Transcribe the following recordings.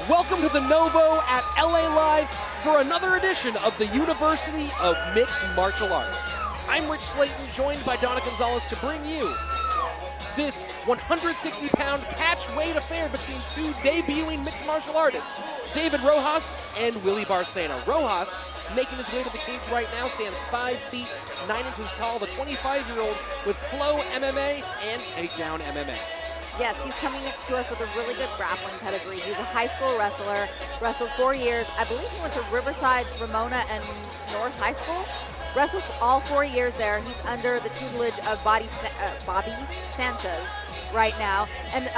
Welcome to the Novo at LA Live for another edition of the University of Mixed Martial Arts. I'm Rich Slayton, joined by Donna Gonzalez to bring you this 160-pound catch weight affair between two debuting mixed martial artists, David Rojas and Willie Barcena. Rojas, making his way to the cage right now, stands 5 feet 9 inches tall, the 25-year-old with Flow MMA and Takedown MMA. Yes, he's coming to us with a really good grappling pedigree. He's a high school wrestler, wrestled 4 years. I believe he went to Riverside, Ramona, and North High School. Wrestled all 4 years there. He's under the tutelage of Bobby Sanchez right now. And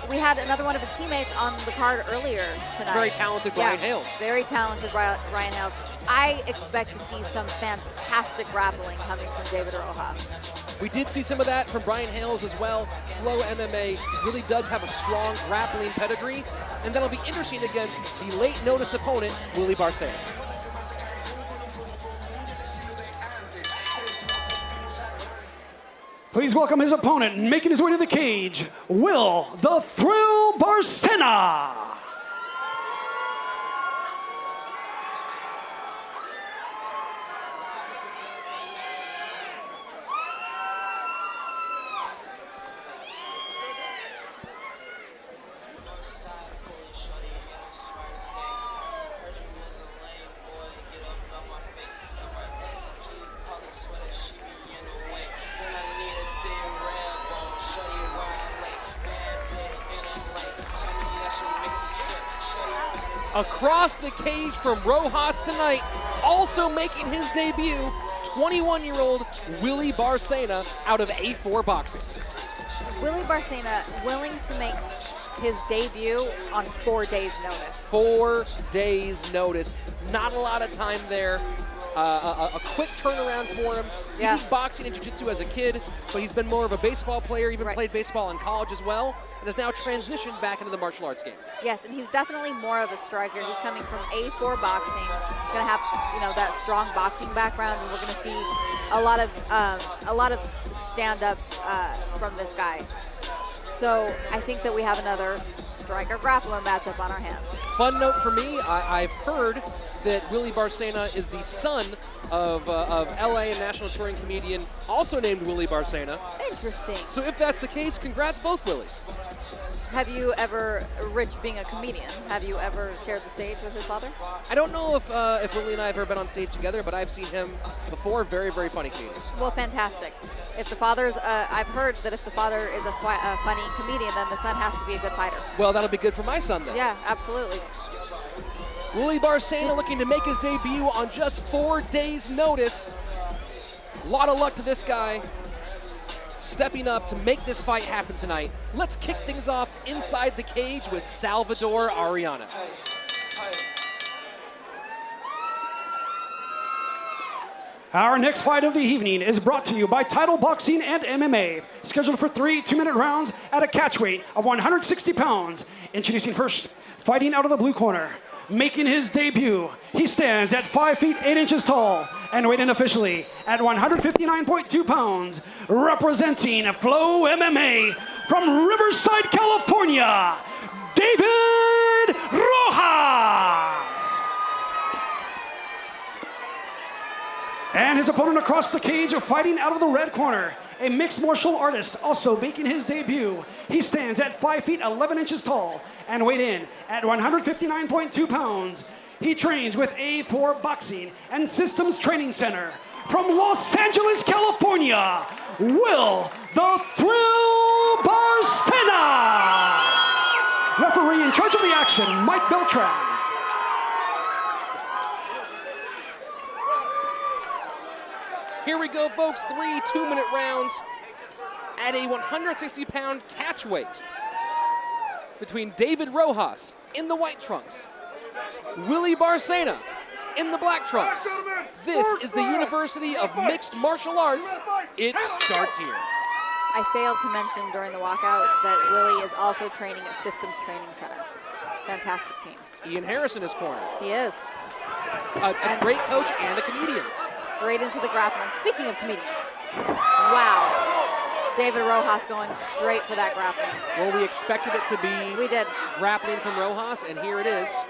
we had another one of his teammates on the card earlier tonight. Very talented Brian Hales. Very talented Ryan Hales. I expect to see some fantastic grappling coming from David Rojas. We did see some of that from Brian Hales as well. Flow MMA really does have a strong grappling pedigree, and that'll be interesting against the late notice opponent, Willie Barcena. Please welcome his opponent, making his way to the cage, Will the Thrill Barcena. Across the cage from Rojas tonight, also making his debut, 21-year-old Willie Barcena out of A4 Boxing. Willie Barcena willing to make his debut on 4 days' notice. 4 days' notice. Not a lot of time there. A quick turnaround for him. He did boxing and jiu-jitsu as a kid, but he's been more of a baseball player, even played baseball in college as well, and has now transitioned back into the martial arts game. Yes, and he's definitely more of a striker. He's coming from A4 boxing. He's going to have, that strong boxing background, and we're going to see a lot of stand-up from this guy. So I think that we have another striker-grappler matchup on our hands. Fun note for me, I've heard that Willie Barcena is the son of LA and national touring comedian, also named Willie Barcena. Interesting. So if that's the case, congrats both Willies. Have you ever, Rich being a comedian, have you ever shared the stage with his father? I don't know if Willie and I have ever been on stage together, but I've seen him before. Very, very funny comedian. Well, fantastic. If the father's, I've heard that if the father is a funny comedian, then the son has to be a good fighter. Well, that'll be good for my son then. Yeah, absolutely. Willie Barcena looking to make his debut on just 4 days' notice. A lot of luck to this guy, stepping up to make this fight happen tonight. Let's kick things off inside the cage with Salvador Ariana. Our next fight of the evening is brought to you by Title Boxing and MMA, scheduled for 3 2-minute rounds at a catch weight of 160 pounds. Introducing first, fighting out of the blue corner, making his debut, he stands at 5 feet 8 inches tall and weighed in officially at 159.2 pounds, representing Flow MMA from Riverside, California, David Rojas. And his opponent across the cage, fighting out of the red corner, a mixed martial artist also making his debut. He stands at 5 feet 11 inches tall and weighed in at 159.2 pounds. He trains with A4 Boxing and Systems Training Center. From Los Angeles, California, Will the Thrill Barcena. Referee in charge of the action, Mike Beltran. Here we go, folks. 3 2-minute rounds at a 160-pound catch weight between David Rojas in the white trunks, Willie Barcena in the black trunks. This is the University of Mixed Martial Arts. It starts here. I failed to mention during the walkout that Willie is also training at Systems Training Center. Fantastic team. Ian Harris in his corner. He is. A great coach and a comedian. Straight into the grappling. Speaking of comedians, wow. David Rojas going straight for that grappling. Well, we expected it to be We did. grappling from Rojas, and here it is.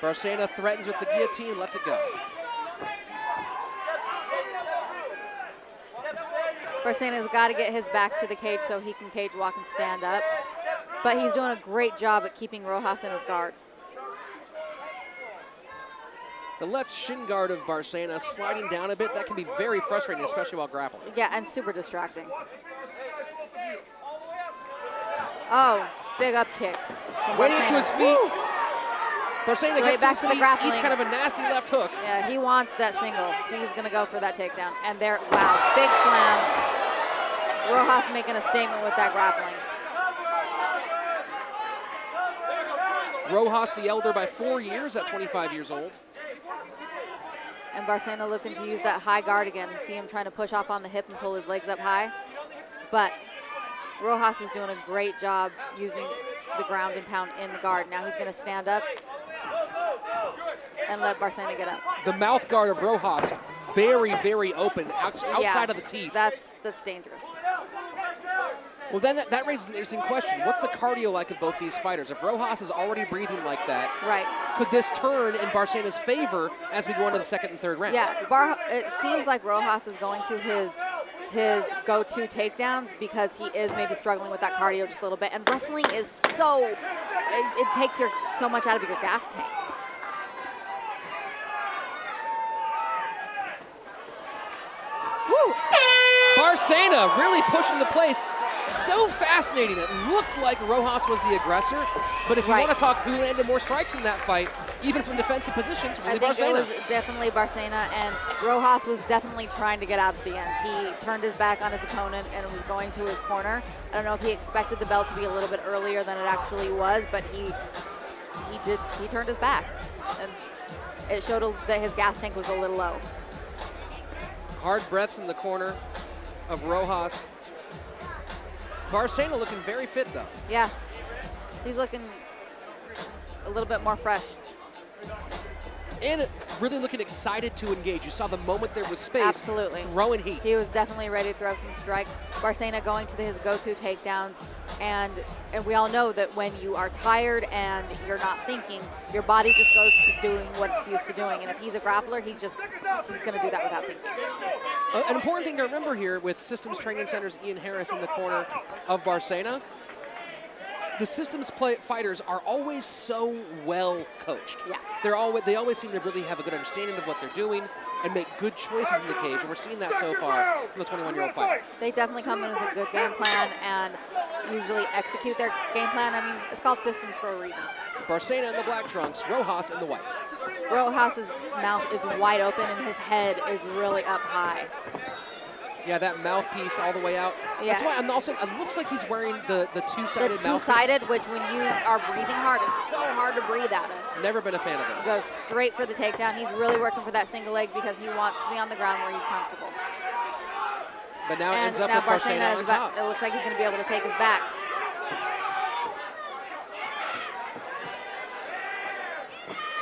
Barcena threatens with the guillotine, lets it go. Barcena's got to get his back to the cage so he can cage walk and stand up. But he's doing a great job at keeping Rojas in his guard. The left shin guard of Barcena sliding down a bit. That can be very frustrating, especially while grappling. Yeah, and super distracting. Oh, big up kick. Waiting to his feet. Woo! Barcena Straight gets to back his to the feet, grappling. eats kind of a nasty left hook. Yeah, he wants that single. He's going to go for that takedown. And there, wow, big slam. Rojas making a statement with that grappling. Rojas, the elder by 4 years at 25 years old. And Barcena looking to use that high guard again. You see him trying to push off on the hip and pull his legs up high. But Rojas is doing a great job using the ground and pound in the guard. Now he's going to stand up and let Barcena get up. The mouth guard of Rojas, very, very open, outside of the teeth. That's dangerous. Well, then that raises an interesting question. What's the cardio like of both these fighters? If Rojas is already breathing like that, Right. could this turn in Barcena's favor as we go into the second and third round? Yeah, it seems like Rojas is going to his go-to takedowns because he is maybe struggling with that cardio just a little bit. And wrestling is it takes so much out of your gas tank. Woo! Barcena really pushing the place. So fascinating. It looked like Rojas was the aggressor, but if you Right. want to talk who landed more strikes in that fight, even from defensive positions, I Willie think Barcena. it was definitely Barcena, and Rojas was definitely trying to get out at the end. He turned his back on his opponent and was going to his corner. I don't know if he expected the bell to be a little bit earlier than it actually was, but he turned his back, and it showed that his gas tank was a little low. Hard breaths in the corner of Rojas. Barcena looking very fit, though. Yeah, he's looking a little bit more fresh. And really looking excited to engage. You saw the moment there was space. Absolutely. Throwing heat. He was definitely ready to throw some strikes. Barcena going to his go-to takedowns, and we all know that when you are tired and you're not thinking, your body just goes to doing what it's used to doing. And if he's a grappler, he's going to do that without thinking. An important thing to remember here with Systems Training Center's Ian Harris in the corner of Barcena, the Systems fighters are always so well coached. Yeah. They always seem to really have a good understanding of what they're doing and make good choices in the cage, and we're seeing that so far from the 21-year-old fighter. They definitely come in with a good game plan and usually execute their game plan. I mean, it's called systems for a reason. Barcena in the black trunks, Rojas in the white. Rojas's mouth is wide open and his head is really up high. Yeah, that mouthpiece all the way out. Yeah. That's why, and also it looks like he's wearing the two-sided The mouthpiece. two-sided, which when you are breathing hard, is so hard to breathe out of. Never been a fan of He this. goes straight for the takedown. He's really working for that single leg because he wants to be on the ground where he's comfortable. But now it And ends up now with Barcena on top. it looks like he's going to be able to take his back.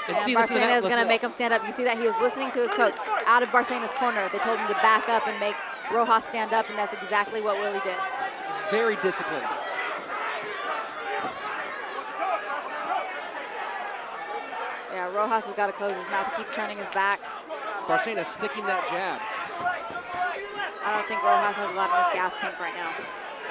And And see, listen to Barcena that, is going to make him stand up. You see that he was listening to his coach out of Barcena's corner. They told him to back up and make Rojas stand up, and that's exactly what Willie did. Very disciplined. Yeah, Rojas has got to close his mouth. He keeps turning his back. Barcena sticking that jab. I don't think Rojas has a lot in his gas tank right now.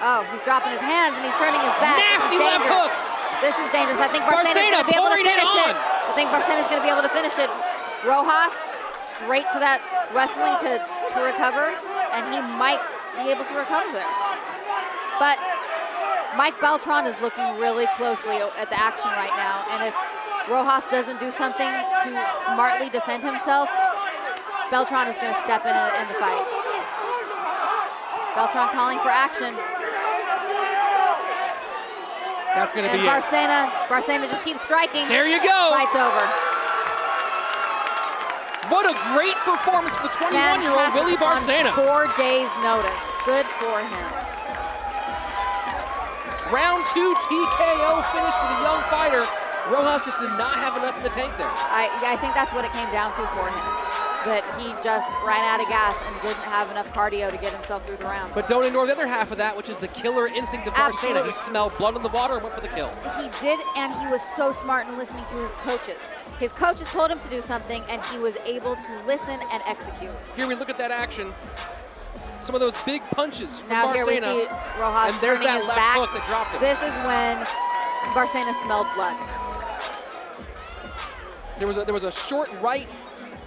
Oh, he's dropping his hands and he's turning his back. Nasty This is left dangerous. hooks. This is dangerous. I think Barcena's Barcena going to be able to pouring it finish it. on. I think Barcena's going to be able to finish it. Rojas straight to that wrestling to recover, and he might be able to recover there. But Mike Beltran is looking really closely at the action right now, and if Rojas doesn't do something to smartly defend himself, Beltran is going to step in the fight. Beltran calling for action. That's going to be And it. Barcena just keeps striking. There you go. Fight's over. What a great performance for the 21-year-old Willie Barcena. On 4 days' notice. Good for him. Round 2 TKO finish for the young fighter. Rojas just did not have enough in the tank there. I think that's what it came down to for him. that he just ran out of gas and didn't have enough cardio to get himself through the round. But don't ignore the other half of that, which is the killer instinct of Barcena. Absolutely. He smelled blood in the water and went for the kill. He did, and he was so smart in listening to his coaches. His coaches told him to do something, and he was able to listen and execute. Here we look at that action. Some of those big punches from Now Barcena. here we see Rojas and there's turning that his left back. hook that dropped him. This is when Barcena smelled blood. There was a short right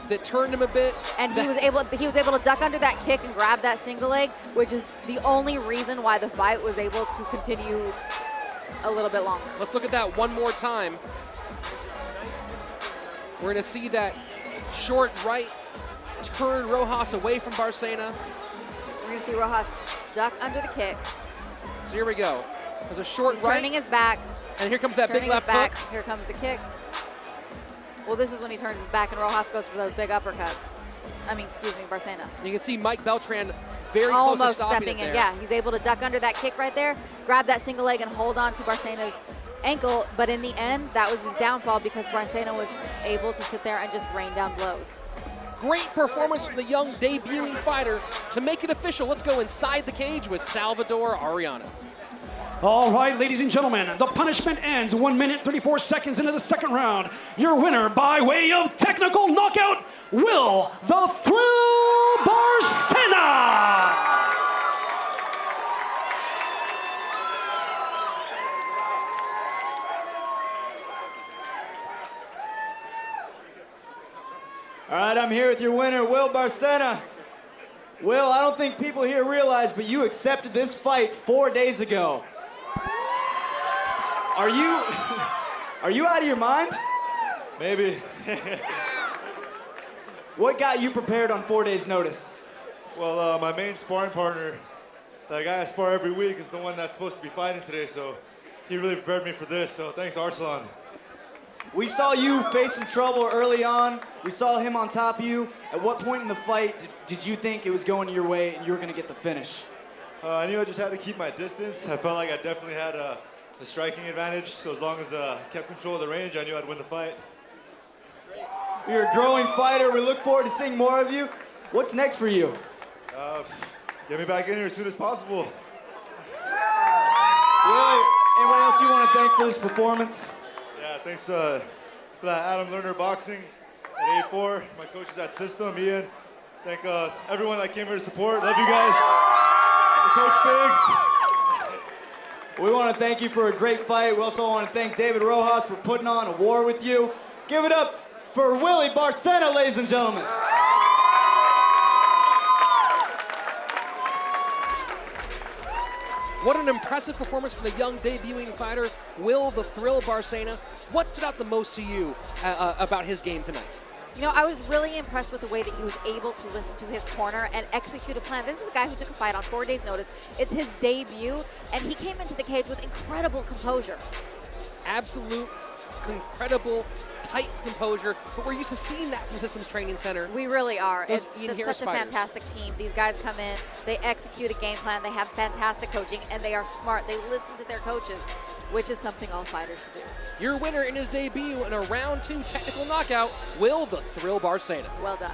that turned him a bit. And he was able to duck under that kick and grab that single leg, which is the only reason why the fight was able to continue a little bit longer. Let's look at that one more time. We're going to see that short right turn Rojas away from Barcena. We're going to see Rojas duck under the kick. So here we go. There's a short He's right. turning his back. And here comes that big Turning left his back. hook. Here comes the kick. Well, this is when he turns his back and Rojas goes for those big uppercuts. I mean, excuse me, Barcena. You can see Mike Beltran very close to Almost stopping stepping it in. there. Yeah, he's able to duck under that kick right there, grab that single leg and hold on to Barcena's ankle. But in the end, that was his downfall because Barcena was able to sit there and just rain down blows. Great performance from the young debuting fighter. To make it official, let's go inside the cage with Salvador Arellano. All right, ladies and gentlemen, the punishment ends 1 minute, 34 seconds into the second round. Your winner by way of technical knockout, Will the Thrill Barcena. All right, I'm here with your winner, Will Barcena. Will, I don't think people here realize, but you accepted this fight 4 days ago. Are you out of your mind? Maybe. What got you prepared on 4 days' notice? Well, my main sparring partner, that guy I spar every week, is the one that's supposed to be fighting today, so he really prepared me for this, so thanks, Arsalan. We saw you face some trouble early on. We saw him on top of you. At what point in the fight did you think it was going your way and you were going to get the finish? I knew I just had to keep my distance. I felt like I definitely had a striking advantage, so as long as I kept control of the range, I knew I'd win the fight. You're a growing fighter. We look forward to seeing more of you. What's next for you? Get me back in here as soon as possible. Will, anyone else you want to thank for this performance? Yeah, thanks for that Adam Lerner Boxing at A4, my coaches at System, Ian. Thank everyone that came here to support. Love you guys. Coach Biggs. We want to thank you for a great fight. We also want to thank David Rojas for putting on a war with you. Give it up for Willie Barcena, ladies and gentlemen. What an impressive performance from the young debuting fighter, Will the Thrill Barcena. What stood out the most to you about his game tonight? You know, I was really impressed with the way that he was able to listen to his corner and execute a plan. This is a guy who took a fight on 4 days' notice. It's his debut, and he came into the cage with incredible composure. Absolute, incredible, tight composure, but we're used to seeing that from Systems Training Center. We really are. Those It's Ian Harris such a fighters. fantastic team. These guys come in, they execute a game plan, they have fantastic coaching, and they are smart. They listen to their coaches, which is something all fighters should do. Your winner in his debut in a round 2 technical knockout, Will the Thrill Barcena. Well done.